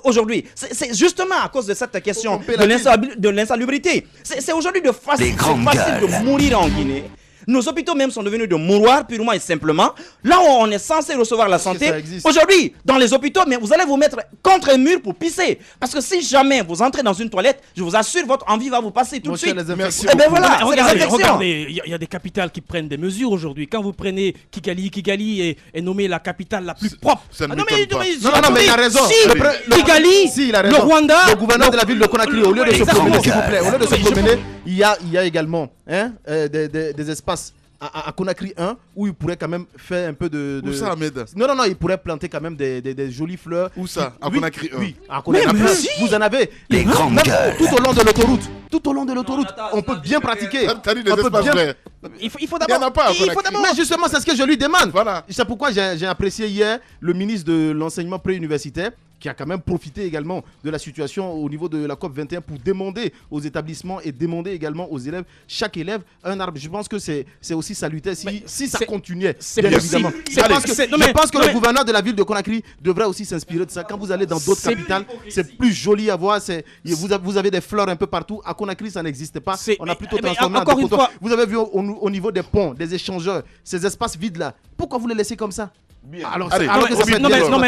S7: aujourd'hui, c'est justement à cause de cette question de l'insalubrité. C'est aujourd'hui facile de mourir en Guinée. Nos hôpitaux même sont devenus de mouroirs purement et simplement. Là où on est censé recevoir la santé, aujourd'hui, dans les hôpitaux, mais vous allez vous mettre contre un mur pour pisser. Parce que si jamais vous entrez dans une toilette, je vous assure, votre envie va vous passer tout de suite.
S3: Et bien voilà, regardez, il y a des capitales qui prennent des mesures aujourd'hui. Quand vous prenez Kigali est nommée la capitale la plus propre.
S2: Non,
S6: mais il a raison.
S3: Kigali, le Rwanda,
S6: le gouverneur de la ville de Conakry, au lieu de se promener, s'il vous plaît, il y a également des espaces à Conakry 1 où il pourrait quand même faire un peu de...
S2: Où ça, Ahmed?
S6: Non, il pourrait planter quand même des jolies fleurs.
S2: Où ça? À Conakry 1?
S6: Oui, à Conakry 1. Vous en avez.
S1: Les grandes gueules.
S6: Tout au long de l'autoroute. Tout au long de l'autoroute, on peut bien pratiquer.
S2: T'as dit des espaces verts.
S3: Il faut
S2: Il n'y en a pas.
S6: Mais justement, c'est ce que je lui demande.
S2: Voilà.
S6: C'est pourquoi j'ai apprécié hier le ministre de l'enseignement préuniversitaire qui a quand même profité également de la situation au niveau de la COP 21 pour demander aux établissements et demander également aux élèves, chaque élève, un arbre. Je pense que c'est aussi salutaire si ça continuait, bien évidemment. Je pense que le gouverneur de la ville de Conakry devrait aussi s'inspirer de ça. Quand vous allez dans d'autres capitales, c'est plus joli à voir. Vous avez des fleurs un peu partout. À Conakry, ça n'existe pas. On a plutôt transformé en dépotoir. Vous avez vu au niveau des ponts, des échangeurs, ces espaces vides-là. Pourquoi vous les laissez comme ça?
S2: Bien.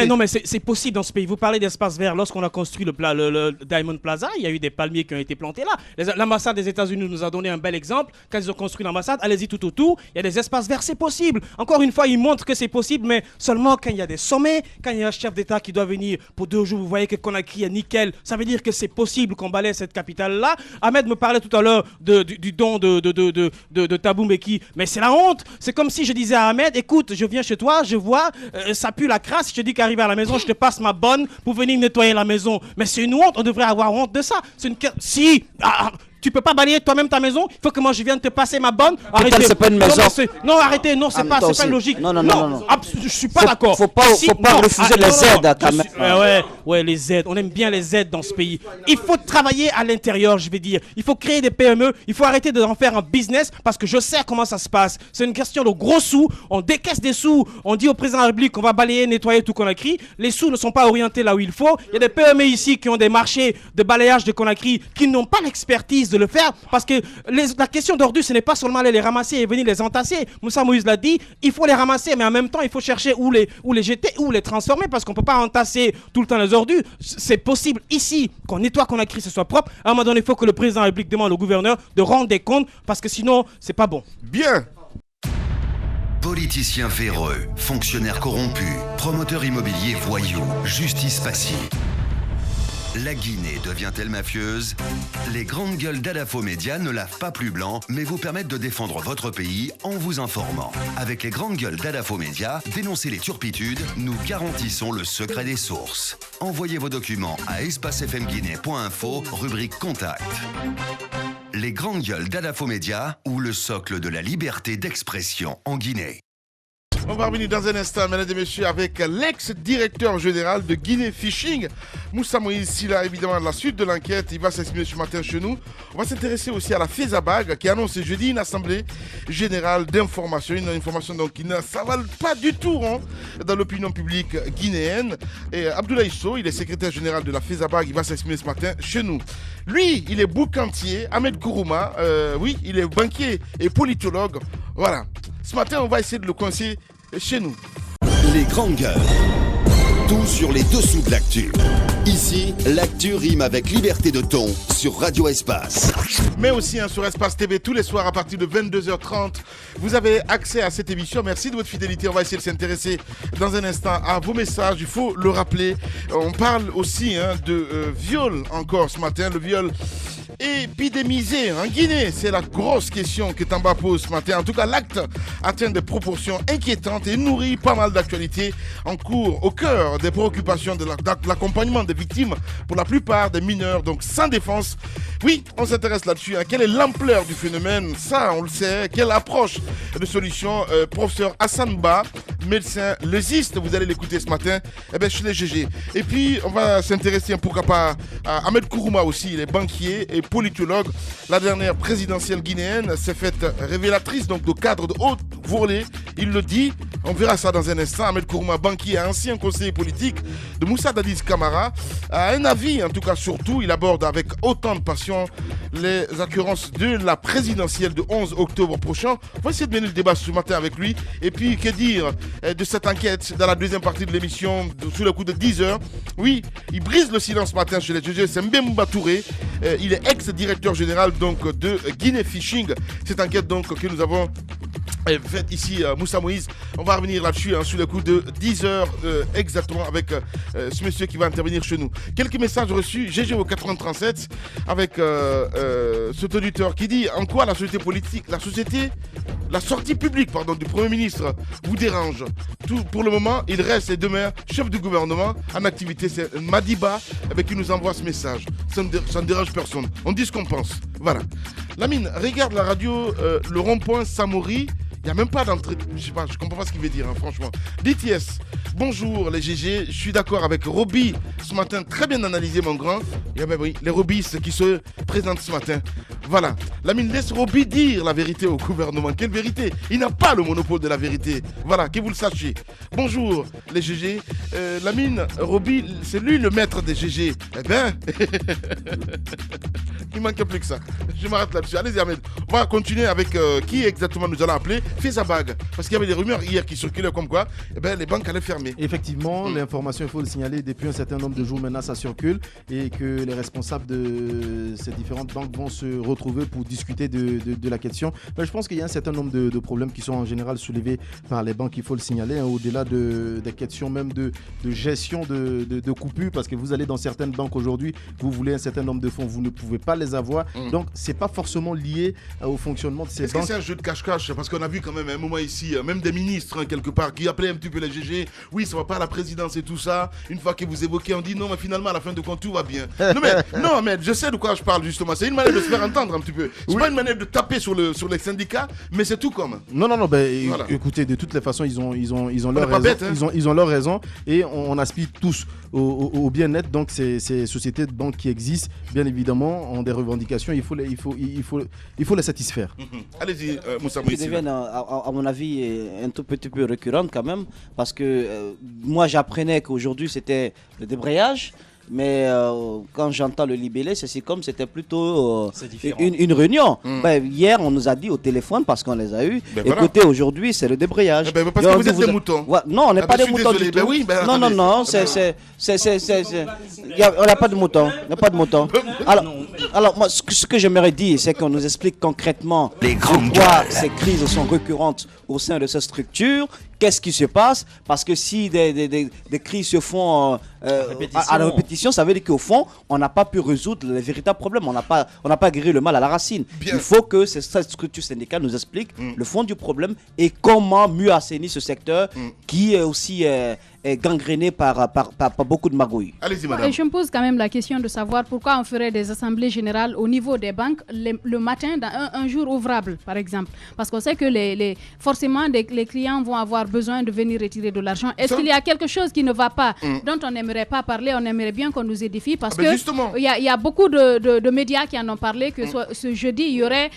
S3: Non mais c'est possible dans ce pays. Vous parlez d'espace vert. Lorsqu'on a construit le Diamond Plaza, il y a eu des palmiers qui ont été plantés là. L'ambassade des États-Unis nous a donné un bel exemple. Quand ils ont construit l'ambassade, allez-y tout autour, il y a des espaces verts, c'est possible. Encore une fois, ils montrent que c'est possible, mais seulement quand il y a des sommets, quand il y a un chef d'État qui doit venir pour 2 jours. Vous voyez que Conakry est nickel. Ça veut dire que c'est possible qu'on balaye cette capitale-là. Ahmed me parlait tout à l'heure du don de Thabo Mbeki, mais c'est la honte. C'est comme si je disais à Ahmed, écoute, je viens chez toi, je vois ça pue la crasse, je te dis qu'arriver à la maison, je te passe ma bonne pour venir nettoyer la maison. Mais c'est une honte, on devrait avoir honte de ça. C'est une... Si tu peux pas balayer toi-même ta maison, il faut que moi je vienne te passer ma bonne.
S4: Arrêtez. C'est pas une maison.
S3: Non, arrêtez, non, c'est pas logique.
S4: Non.
S3: Je suis pas d'accord.
S4: Faut pas refuser les aides quand même.
S3: Ouais, les aides. On aime bien les aides dans ce pays. Il faut travailler à l'intérieur, je vais dire. Il faut créer des PME. Il faut arrêter d'en faire un business parce que je sais comment ça se passe. C'est une question de gros sous. On décaisse des sous. On dit au président de la République qu'on va balayer, nettoyer tout Conakry. Les sous ne sont pas orientés là où il faut. Il y a des PME ici qui ont des marchés de balayage de Conakry qui n'ont pas l'expertise de le faire parce que la question d'ordures, ce n'est pas seulement aller les ramasser et venir les entasser. Moussa Moïse l'a dit, il faut les ramasser, mais en même temps, il faut chercher où les jeter, où les transformer parce qu'on ne peut pas entasser tout le temps les ordures. C'est possible ici qu'on nettoie Conakry, ce soit propre. À un moment donné, il faut que le président de la République demande au gouverneur de rendre des comptes parce que sinon, c'est pas bon.
S2: Bien.
S1: Politiciens véreux, fonctionnaires corrompus, promoteurs immobiliers voyous, justice passive. La Guinée devient-elle mafieuse? Les grandes gueules d'Adafo Média ne lavent pas plus blanc, mais vous permettent de défendre votre pays en vous informant. Avec les grandes gueules d'Adafo Média, dénoncez les turpitudes, nous garantissons le secret des sources. Envoyez vos documents à espacefmguinée.info, rubrique Contact. Les grandes gueules d'Adafo Média, ou le socle de la liberté d'expression en Guinée.
S2: On va revenir dans un instant, mesdames et messieurs, avec l'ex-directeur général de Guinée Fishing, Moussa Moïse Silla, évidemment, la suite de l'enquête. Il va s'exprimer ce matin chez nous. On va s'intéresser aussi à la FESABAG qui annonce jeudi une assemblée générale d'information. Une information donc qui ne s'avale pas du tout dans l'opinion publique guinéenne. Et Abdoulaye Sow, il est secrétaire général de la FESABAG, il va s'exprimer ce matin chez nous. Lui, il est boucantier. Ahmed Kourouma, oui, il est banquier et politologue. Voilà. Ce matin, on va essayer de le coincer chez nous.
S1: Les grandes gueules. Tout sur les dessous de l'actu. Ici, l'actu rime avec liberté de ton sur Radio Espace.
S2: Mais aussi sur Espace TV tous les soirs à partir de 22h30. Vous avez accès à cette émission. Merci de votre fidélité. On va essayer de s'intéresser dans un instant à vos messages. Il faut le rappeler. On parle aussi de viol encore ce matin. Le viol épidémisé en Guinée, c'est la grosse question que Tamba pose ce matin. En tout cas, l'acte atteint des proportions inquiétantes et nourrit pas mal d'actualités en cours, au cœur des préoccupations de l'accompagnement des victimes, pour la plupart des mineurs, donc sans défense. Oui, on s'intéresse là-dessus. Quelle est l'ampleur du phénomène? Ça, on le sait. Quelle approche de solution? Professeur Hassan Ba, médecin lésiste, vous allez l'écouter ce matin, chez les GG. Et puis, on va s'intéresser, pourquoi pas, à Ahmed Kourouma aussi. Il est banquier et politologue. La dernière présidentielle guinéenne s'est faite révélatrice donc de cadre de haute volée. Il le dit. On verra ça dans un instant. Ahmed Kourouma, banquier, ancien conseiller politique de Moussa Dadis Camara, a un avis, en tout cas surtout. Il aborde avec autant de passion les occurrences de la présidentielle de 11 octobre prochain. On va essayer de mener le débat ce matin avec lui. Et puis, que dire de cette enquête dans la deuxième partie de l'émission, sous le coup de 10h. Oui, il brise le silence ce matin chez les GG. C'est Mbemba Touré. Il est ex-directeur général donc, de Guinée Fishing. Cette enquête donc, que nous avons faite ici, Moussa Moïse. On va revenir là-dessus sous le coup de 10h exactement avec ce monsieur qui va intervenir chez nous. Quelques messages reçus. GG au 8037 avec cet auditeur qui dit en quoi la société politique, la la sortie publique du Premier ministre vous dérange. Pour le moment, il reste et demeure chef du gouvernement en activité. C'est Madiba qui nous envoie ce message. Ça ne dérange personne. On dit ce qu'on pense. Voilà. Lamine, regarde la radio, le rond-point Samori. Il n'y a même pas d'entrée. Je ne comprends pas ce qu'il veut dire, franchement. DTS, bonjour les GG. Je suis d'accord avec Roby ce matin. Très bien analysé, mon grand. Les Robistes qui se présentent ce matin. Voilà. Lamine, laisse Roby dire la vérité au gouvernement. Quelle vérité? Il n'a pas le monopole de la vérité. Voilà, que vous le sachiez. Bonjour les GG. Lamine, Roby, c'est lui le maître des GG. Eh ben, il manque plus que ça. Je m'arrête là-dessus. Allez-y, Ahmed. On va continuer avec qui exactement nous allons appeler. Fesabag. Parce qu'il y avait des rumeurs hier qui circulaient comme quoi les banques allaient fermer.
S6: Effectivement, l'information, il faut le signaler, depuis un certain nombre de jours maintenant, ça circule et que les responsables de ces différentes banques vont se retrouver pour discuter de la question. Mais je pense qu'il y a un certain nombre de problèmes qui sont en général soulevés par les banques, il faut le signaler, au-delà des questions même de gestion de coupures, parce que vous allez dans certaines banques aujourd'hui, vous voulez un certain nombre de fonds, vous ne pouvez pas les avoir. Donc, c'est pas forcément lié au fonctionnement de ces banques.
S2: Est-ce que c'est un jeu de cache-cache? Parce qu'on a vu quand même un moment ici, même des ministres quelque part, qui appelaient un petit peu les GG. Oui, ça va pas à la présidence et tout ça. Une fois que vous évoquez, on dit non, mais finalement, à la fin de compte, tout va bien. Non, mais je sais de quoi je parle justement. C'est une manière de se faire entendre un petit peu. C'est pas une manière de taper sur les syndicats, mais c'est tout comme.
S6: Non, voilà. Écoutez, de toutes les façons, ils ont leur raison. Bête, hein. Ils ont leur raison et on aspire tous au bien-être. Donc, ces sociétés de banques qui existent, bien évidemment, ont des revendications. Il faut les satisfaire.
S2: Allez-y, Moussa Moïse.
S4: À mon avis, un tout petit peu récurrente quand même, parce que moi j'apprenais qu'aujourd'hui c'était le débrayage, mais quand j'entends le libellé, c'est comme c'était plutôt une réunion. Hier on nous a dit au téléphone, parce qu'on les a eu, écoutez, aujourd'hui c'est le débrayage.
S2: Parce que vous êtes des moutons.
S4: Non, on n'est pas des moutons du tout. Non, on n'a pas de moutons. Alors moi, ce que j'aimerais dire, c'est qu'on nous explique concrètement pourquoi ces crises sont récurrentes au sein de cette structure. Qu'est-ce qui se passe? Parce que si des crises se font à la répétition, ça veut dire qu'au fond, on n'a pas pu résoudre les véritables problèmes. On n'a pas guéri le mal à la racine. Bien. Il faut que cette structure syndicale nous explique le fond du problème et comment mieux assainir ce secteur qui est aussi est gangréné par beaucoup de magouilles.
S2: Allez-y, madame.
S8: Et je me pose quand même la question de savoir pourquoi on ferait des assemblées générales au niveau des banques le matin, dans un jour ouvrable, par exemple. Parce qu'on sait que forcément, les clients vont avoir besoin de venir retirer de l'argent. Est-ce qu'il y a quelque chose qui ne va pas, dont on n'aimerait pas parler? On aimerait bien qu'on nous édifie, parce que il y a beaucoup de médias qui en ont parlé, que ce jeudi, il y aurait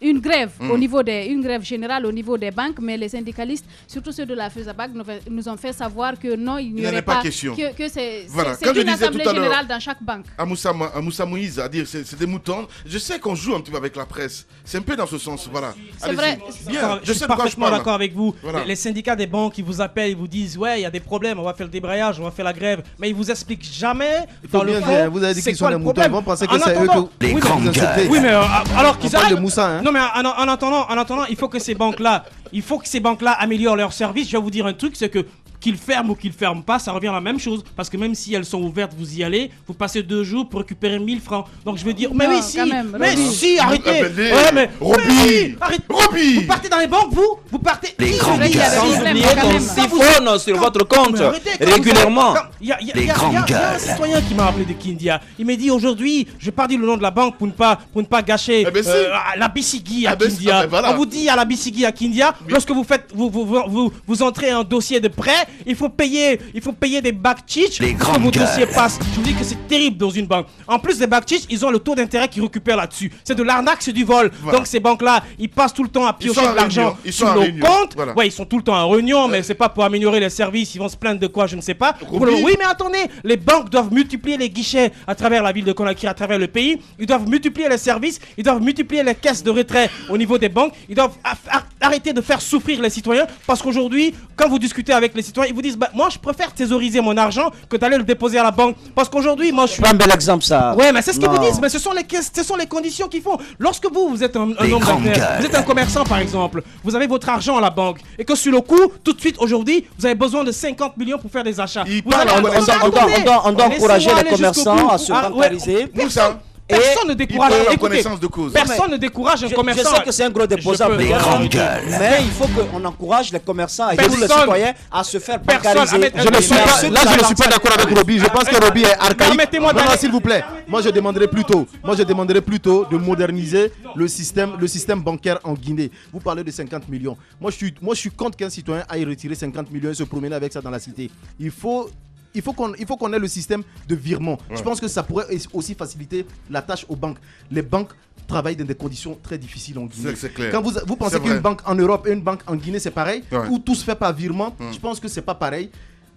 S8: une grève une grève générale au niveau des banques, mais les syndicalistes, surtout ceux de la FESABAC, nous ont fait savoir que non, il n'y aurait pas question. Que c'est une assemblée générale dans chaque banque.
S2: À Moussa Moïse, à dire c'est des moutons. Je sais qu'on joue un petit peu avec la presse. C'est un peu dans ce sens. Voilà.
S8: C'est vrai.
S3: Bien, je suis parfaitement d'accord avec vous. Voilà. Les syndicats des banques, ils vous appellent, ils vous disent ouais, il y a des problèmes, on va faire le débrayage, on va faire la grève. Mais ils vous expliquent jamais dans le fond.
S6: Vous avez dit qu'ils sont des moutons. Ils vont penser que c'est eux que
S3: les grandes gueules. Oui, mais alors qu'ils
S6: parlent de Moussa.
S3: Non, mais en attendant, il faut que ces banques-là améliorent leur service. Je vais vous dire un truc, c'est que qu'ils ferment ou qu'ils ferment pas, ça revient à la même chose. Parce que même si elles sont ouvertes, vous y allez, vous passez 2 jours pour récupérer 1000 francs. Donc je veux dire, mais oui, si, arrêtez. Ouais, mais
S2: Roby,
S3: Roby, vous partez dans les banques, vous partez.
S7: Les grandes gueules. Sans oublier qu'on siphonne sur votre compte régulièrement.
S3: Il y a un citoyen qui m'a appelé de Kindia. Il m'a dit aujourd'hui, je n'ai pas dit le nom de la banque pour ne pas gâcher la Bissigui à Kindia. On vous dit à la Bissigui à Kindia, lorsque vous entrez un dossier de prêt, il faut payer des backchich pour que vos dossiers passent. Je vous dis que c'est terrible dans une banque. En plus des backchich, ils ont le taux d'intérêt qu'ils récupèrent là-dessus. C'est de l'arnaque, c'est du vol. Voilà. Donc ces banques-là, ils passent tout le temps à piocher de l'argent sur nos comptes. Voilà. Ouais, ils sont tout le temps en réunion, mais c'est pas pour améliorer les services. Ils vont se plaindre de quoi, je ne sais pas. Oui, mais attendez, les banques doivent multiplier les guichets à travers la ville de Conakry, à travers le pays. Ils doivent multiplier les services. Ils doivent multiplier les caisses de retrait au niveau des banques. Ils doivent arrêter de faire souffrir les citoyens, parce qu'aujourd'hui, quand vous discutez avec les citoyens, ils vous disent moi je préfère thésauriser mon argent que d'aller le déposer à la banque, parce qu'aujourd'hui moi je suis
S4: pas un bel exemple ça.
S3: Ouais, mais c'est ce qu'ils vous disent, mais ce sont les conditions qu'ils font. Lorsque vous êtes un homme d'affaires, vous êtes un commerçant par exemple, vous avez votre argent à la banque et que sur le coup tout de suite aujourd'hui vous avez besoin de 50 millions pour faire des achats.
S4: On doit encourager les commerçants à se rentabiliser.
S3: Personne ne décourage.
S2: De cause.
S3: Personne ne décourage un commerçant.
S4: Je sais que c'est un gros déposant, mais il faut qu'on encourage les commerçants et tous les citoyens à se faire bancariser.
S6: Je ne suis pas d'accord avec Roby. Je pense que Roby est archaïque. Non, s'il vous plaît. Moi, je demanderais plutôt de moderniser le système bancaire en Guinée. Vous parlez de 50 millions. Moi, je suis contre qu'un citoyen aille retirer 50 millions et se promener avec ça dans la cité. Il faut qu'on ait le système de virement. Je pense que ça pourrait aussi faciliter la tâche aux banques. Les banques travaillent dans des conditions très difficiles en Guinée.
S2: C'est clair.
S6: Quand vous pensez qu'une banque en Europe et une banque en Guinée, c'est pareil, où tout se fait par virement, je pense que c'est pas pareil.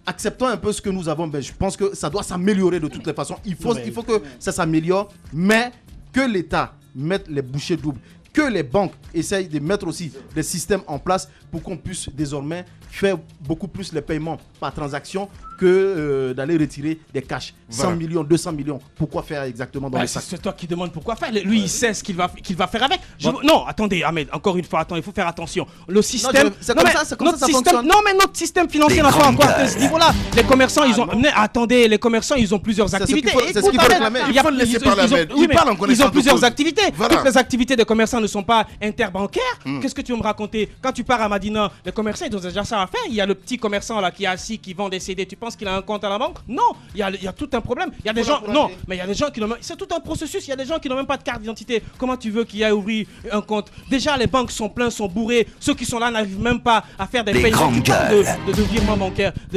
S6: Acceptons un peu ce que nous avons. Je pense que ça doit s'améliorer de toutes les façons. Il faut que ça s'améliore, mais que l'État mette les bouchées doubles. Que les banques essayent de mettre aussi des systèmes en place pour qu'on puisse désormais faire beaucoup plus les paiements par transaction que d'aller retirer des cash. 100 millions, 200 millions. Pourquoi faire exactement dans les sacs?
S3: C'est toi qui demandes pourquoi faire. Lui, il sait ce qu'il va faire avec. Non, attendez, Ahmed, encore une fois, il faut faire attention. Le système.
S6: C'est comme ça fonctionne.
S3: Non, mais notre système financier n'a pas encore à ce niveau-là. Les commerçants, les commerçants, ils ont plusieurs activités.
S6: C'est ce qu'il faut réclamer.
S2: Il faut le laisser parler, Ahmed. Il parle en connaissance
S3: Ils ont
S2: de
S3: plusieurs
S2: cause.
S3: activités. Toutes les activités des commerçants ne sont pas interbancaires. Qu'est-ce que tu veux me raconter? Quand tu pars à Madina, les commerçants, ils ont déjà ça à faire. Il y a le petit commerçant là qui est assis, qui vend des CD. Tu penses qu'il a un compte à la banque? Non, il y a tout un problème. Il y a des gens, non, mais il y a des gens qui n'ont même, c'est tout un processus. Il y a des gens qui n'ont même pas de carte d'identité. Comment tu veux qu'il aille ouvrir un compte? Déjà, les banques sont pleins, sont bourrés. Ceux qui sont là n'arrivent même pas à faire des paiements de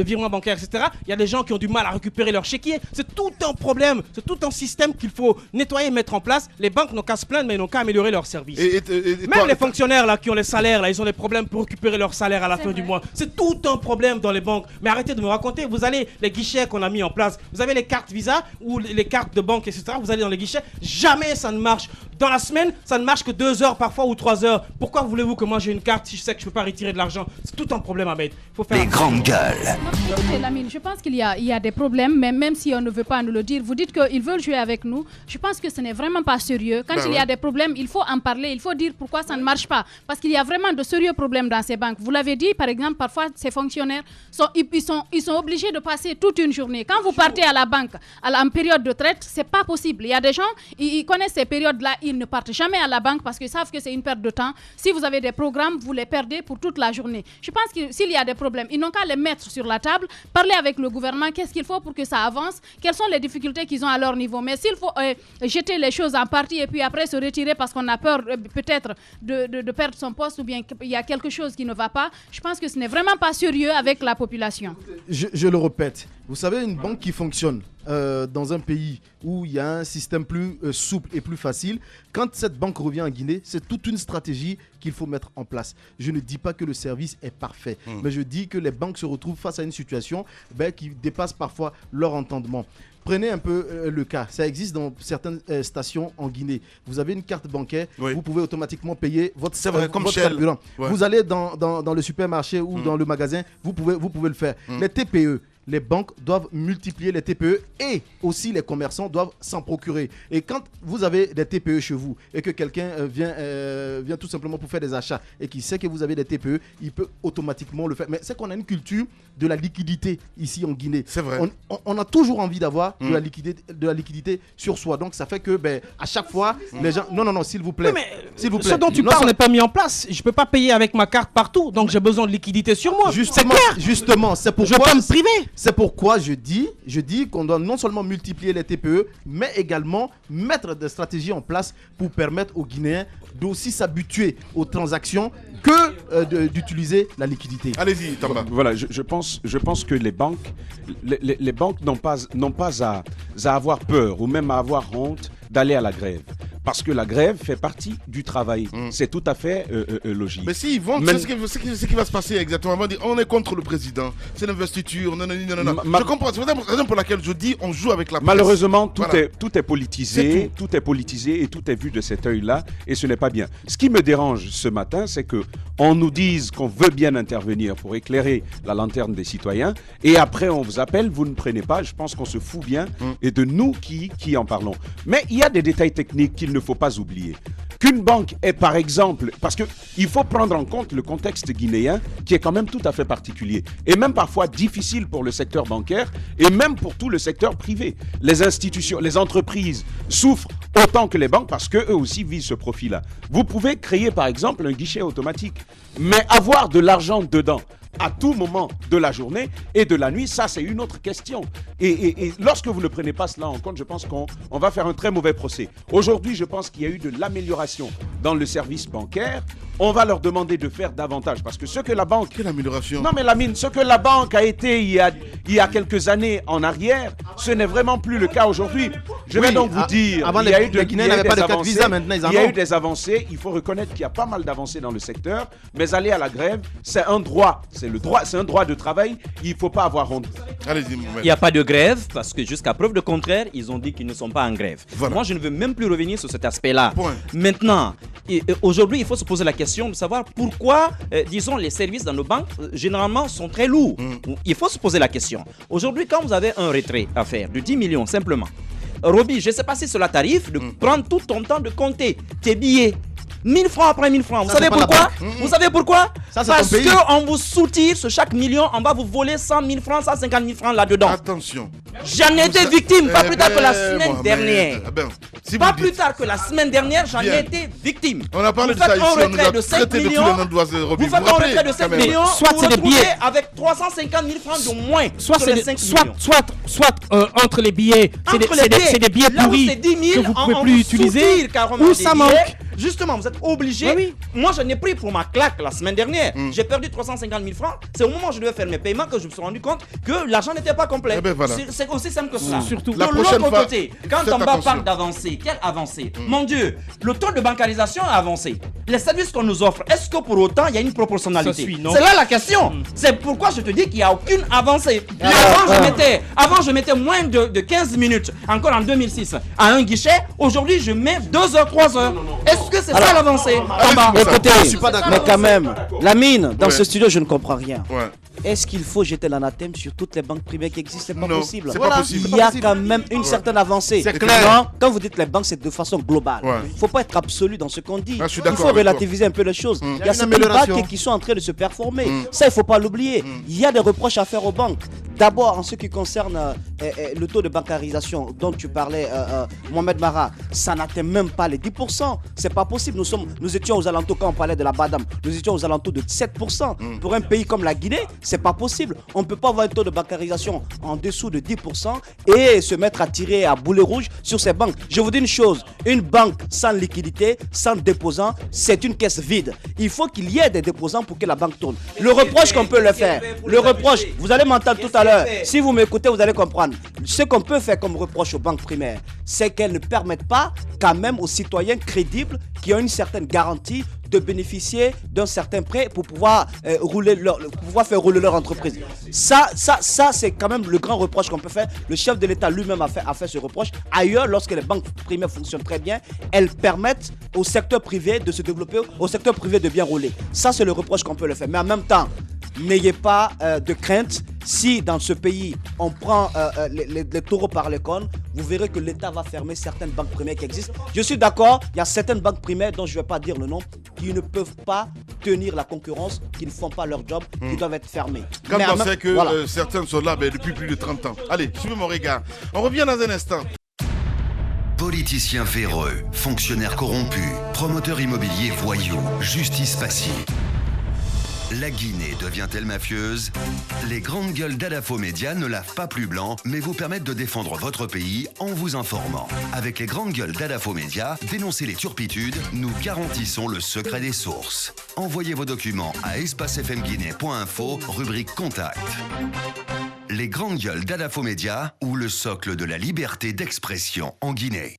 S3: virements bancaires, etc. Il y a des gens qui ont du mal à récupérer leur chéquier. C'est tout un problème. C'est tout un système qu'il faut nettoyer et mettre en place. Les banques n'ont qu'à se plaindre, mais ils n'ont qu'à améliorer leurs services. Même les fonctionnaires là qui ont les salaires là, ils ont des problèmes pour récupérer leur salaire à la fin du mois. C'est tout un problème dans les banques. Mais arrêtez de me raconter. Vous allez les guichets qu'on a mis en place. Vous avez les cartes Visa ou les cartes de banque, etc. Vous allez dans les guichets. Jamais ça ne marche. Dans la semaine, ça ne marche que 2 heures parfois ou 3 heures. Pourquoi voulez-vous que moi j'ai une carte si je sais que je ne peux pas retirer de l'argent? C'est tout un problème, Ahmed. Il faut faire
S1: les grandes gueules.
S8: Écoutez, Lamine, je pense qu'il y a des problèmes, mais même si on ne veut pas nous le dire, vous dites qu'ils veulent jouer avec nous. Je pense que ce n'est vraiment pas sérieux. Quand il y a des problèmes, il faut en parler. Il faut dire pourquoi ça ne marche pas. Parce qu'il y a vraiment de sérieux problèmes dans ces banques. Vous l'avez dit, par exemple, parfois ces fonctionnaires sont obligés de passer toute une journée. Quand vous partez à la banque en période de traite, c'est pas possible. Il y a des gens, ils connaissent ces périodes-là, ils ne partent jamais à la banque parce qu'ils savent que c'est une perte de temps. Si vous avez des programmes, vous les perdez pour toute la journée. Je pense que s'il y a des problèmes, ils n'ont qu'à les mettre sur la table, parler avec le gouvernement, qu'est-ce qu'il faut pour que ça avance, quelles sont les difficultés qu'ils ont à leur niveau. Mais s'il faut jeter les choses en partie et puis après se retirer parce qu'on a peur peut-être de perdre son poste ou bien qu'il y a quelque chose qui ne va pas, je pense que ce n'est vraiment pas sérieux avec la population.
S6: Je le répète, vous savez, une banque qui fonctionne dans un pays où il y a un système plus souple et plus facile, quand cette banque revient en Guinée, c'est toute une stratégie qu'il faut mettre en place. Je ne dis pas que le service est parfait, mais je dis que les banques se retrouvent face à une situation qui dépasse parfois leur entendement. Prenez un peu le cas, ça existe dans certaines stations en Guinée. Vous avez une carte bancaire, vous pouvez automatiquement payer votre carburant. Ouais. Vous allez dans le supermarché ou dans le magasin, vous pouvez le faire. Les TPE, les banques doivent multiplier les TPE et aussi les commerçants doivent s'en procurer. Et quand vous avez des TPE chez vous et que quelqu'un vient tout simplement pour faire des achats et qui sait que vous avez des TPE, il peut automatiquement le faire. Mais c'est qu'on a une culture de la liquidité ici en Guinée.
S2: C'est vrai.
S6: On a toujours envie d'avoir de la liquidité sur soi. Donc ça fait que à chaque fois, les gens... Non, s'il vous plaît. S'il vous plaît.
S3: Ce dont tu parles n'est pas mis en place. Je ne peux pas payer avec ma carte partout. Donc j'ai besoin de liquidité sur moi.
S6: Justement, c'est pourquoi...
S3: Je peux me priver.
S6: C'est pourquoi je dis qu'on doit non seulement multiplier les TPE, mais également mettre des stratégies en place pour permettre aux Guinéens d'aussi s'habituer aux transactions que d'utiliser la liquidité.
S2: Allez-y, Tamba.
S5: Voilà, je pense que les banques n'ont pas à avoir peur ou même à avoir honte d'aller à la grève. Parce que la grève fait partie du travail. C'est tout à fait logique.
S2: Mais si ils vont, c'est ce qui va se passer exactement. On va dire, on est contre le président, c'est l'investiture, non. Je comprends, c'est la raison pour laquelle je dis, on joue avec la presse.
S5: Malheureusement, tout est politisé, tout est politisé et tout est vu de cet œil-là, et ce n'est pas bien. Ce qui me dérange ce matin, c'est qu'on nous dise qu'on veut bien intervenir pour éclairer la lanterne des citoyens, et après on vous appelle, vous ne prenez pas. Je pense qu'on se fout bien et de nous qui en parlons. Mais il y a des détails techniques qu'il ne faut pas oublier. Qu'une banque est par exemple, parce qu'il faut prendre en compte le contexte guinéen qui est quand même tout à fait particulier et même parfois difficile pour le secteur bancaire et même pour tout le secteur privé. Les institutions, les entreprises souffrent autant que les banques parce qu'eux aussi visent ce profil-là. Vous pouvez créer par exemple un guichet automatique, mais avoir de l'argent dedans à tout moment de la journée et de la nuit, ça c'est une autre question. Et lorsque vous ne prenez pas cela en compte, je pense qu'on va faire un très mauvais procès. Aujourd'hui, je pense qu'il y a eu de l'amélioration dans le service bancaire. On va leur demander de faire davantage parce que ce que la banque...
S2: Quelle amélioration?
S5: Non mais Lamine, ce que la banque a été il y a quelques années en arrière, ce n'est vraiment plus le cas aujourd'hui. Je vais donc vous dire...
S6: Avant, les Guinéens n'avaient pas de carte Visa, maintenant ils en ont.
S5: Il y a eu des avancées, il faut reconnaître qu'il y a pas mal d'avancées dans le secteur, mais aller à la grève, c'est un droit. C'est un droit de travail, il ne faut pas avoir honte.
S2: Allez-y, Mohamed.
S7: Il n'y a pas de grève parce que jusqu'à preuve de contraire, ils ont dit qu'ils ne sont pas en grève.
S2: Voilà.
S7: Moi, je ne veux même plus revenir sur cet aspect-là.
S2: Point.
S7: Maintenant, aujourd'hui, il faut se poser la question de savoir pourquoi, disons, les services dans nos banques, généralement, sont très lourds. Il faut se poser la question. Aujourd'hui, quand vous avez un retrait à faire de 10 millions, simplement, Roby, je ne sais pas si cela t'arrive de prendre tout ton temps de compter tes billets. 1000 francs après 1000 francs. Vous savez pourquoi? Vous savez pourquoi? Parce qu'on vous soutire sur chaque million, on va vous voler 100 000 francs, 150 000 francs là-dedans.
S2: Attention.
S7: J'en ai été victime, pas plus tard que la semaine dernière.
S2: Si
S7: pas plus tard que la semaine dernière, j'en ai été victime.
S2: On a parlé
S7: vous
S2: de ça
S7: faites
S2: ici,
S7: un retrait de 5 millions. Vous faites un retrait de 5 millions,
S3: soit c'est des billets
S7: avec 350 000 francs de moins.
S3: Soit entre les billets, c'est des billets pourris que vous ne pouvez plus utiliser, ou ça manque.
S7: Justement, vous êtes obligé. Oui. Moi, j'en ai pris pour ma claque la semaine dernière. J'ai perdu 350 000 francs. C'est au moment où je devais faire mes paiements que je me suis rendu compte que l'argent n'était pas complet.
S2: Voilà.
S7: C'est aussi simple que ça.
S3: Surtout
S7: de l'autre côté, quand on parle d'avancée, quelle avancée? Mon Dieu, le taux de bancarisation a avancé. Les services qu'on nous offre, est-ce que pour autant il y a une proportionnalité? C'est là la question. C'est pourquoi je te dis qu'il n'y a aucune avancée. Avant, je mettais moins de 15 minutes, encore en 2006, à un guichet. Aujourd'hui, je mets 2 heures, 3 heures. Est-ce que c'est ça l'avancée?
S4: Écoutez, mais quand même, Lamine, dans ce studio, je ne comprends rien. Est-ce qu'il faut jeter l'anathème sur toutes les banques privées qui existent? C'est pas possible. Il y a quand même une certaine avancée.
S6: C'est clair.
S4: Quand vous dites les banques, c'est de façon globale. Il ne faut pas être absolu dans ce qu'on dit. Il faut relativiser un peu les choses. Il y a certaines banques qui sont en train de se performer. Ça, il ne faut pas l'oublier. Il y a des reproches à faire aux banques. D'abord, en ce qui concerne le taux de bancarisation dont tu parlais, Mohamed Mara, ça n'atteint même pas les 10%. C'est pas possible. Nous étions aux alentours, quand on parlait de la Badam, nous étions aux alentours de 7%. Pour un pays comme la Guinée, c'est pas possible. On ne peut pas avoir un taux de bancarisation en dessous de 10% et se mettre à tirer à boulet rouge sur ces banques. Je vous dis une chose, une banque sans liquidité, sans déposant, c'est une caisse vide. Il faut qu'il y ait des déposants pour que la banque tourne. Le reproche qu'on peut le faire, vous allez m'entendre tout à l'heure. Si vous m'écoutez, vous allez comprendre. Ce qu'on peut faire comme reproche aux banques primaires, c'est qu'elles ne permettent pas quand même aux citoyens crédibles qui ont une certaine garantie de bénéficier d'un certain prêt pour pouvoir faire rouler leur entreprise. Ça c'est quand même le grand reproche qu'on peut faire. Le chef de l'État lui-même a fait ce reproche. Ailleurs, lorsque les banques primaires fonctionnent très bien, elles permettent au secteur privé de se développer, au secteur privé de bien rouler. Ça, c'est le reproche qu'on peut le faire. Mais en même temps, n'ayez pas de crainte. Si dans ce pays, on prend les taureaux par les cornes, vous verrez que l'État va fermer certaines banques primaires qui existent. Je suis d'accord, il y a certaines banques primaires dont je ne vais pas dire le nom, qui ne peuvent pas tenir la concurrence, qui ne font pas leur job, qui doivent être fermées.
S2: Quand on sait que certaines sont là depuis plus de 30 ans. Allez, suivez mon regard. On revient dans un instant.
S1: Politiciens véreux, fonctionnaires corrompus, promoteurs immobiliers voyous, justice passive. La Guinée devient-elle mafieuse? Les grandes gueules d'Adafo Média ne lavent pas plus blanc, mais vous permettent de défendre votre pays en vous informant. Avec les grandes gueules d'Adafo Média, dénoncez les turpitudes, nous garantissons le secret des sources. Envoyez vos documents à espacefmguinée.info, rubrique Contact. Les grandes gueules d'Adafo Média ou le socle de la liberté d'expression en Guinée.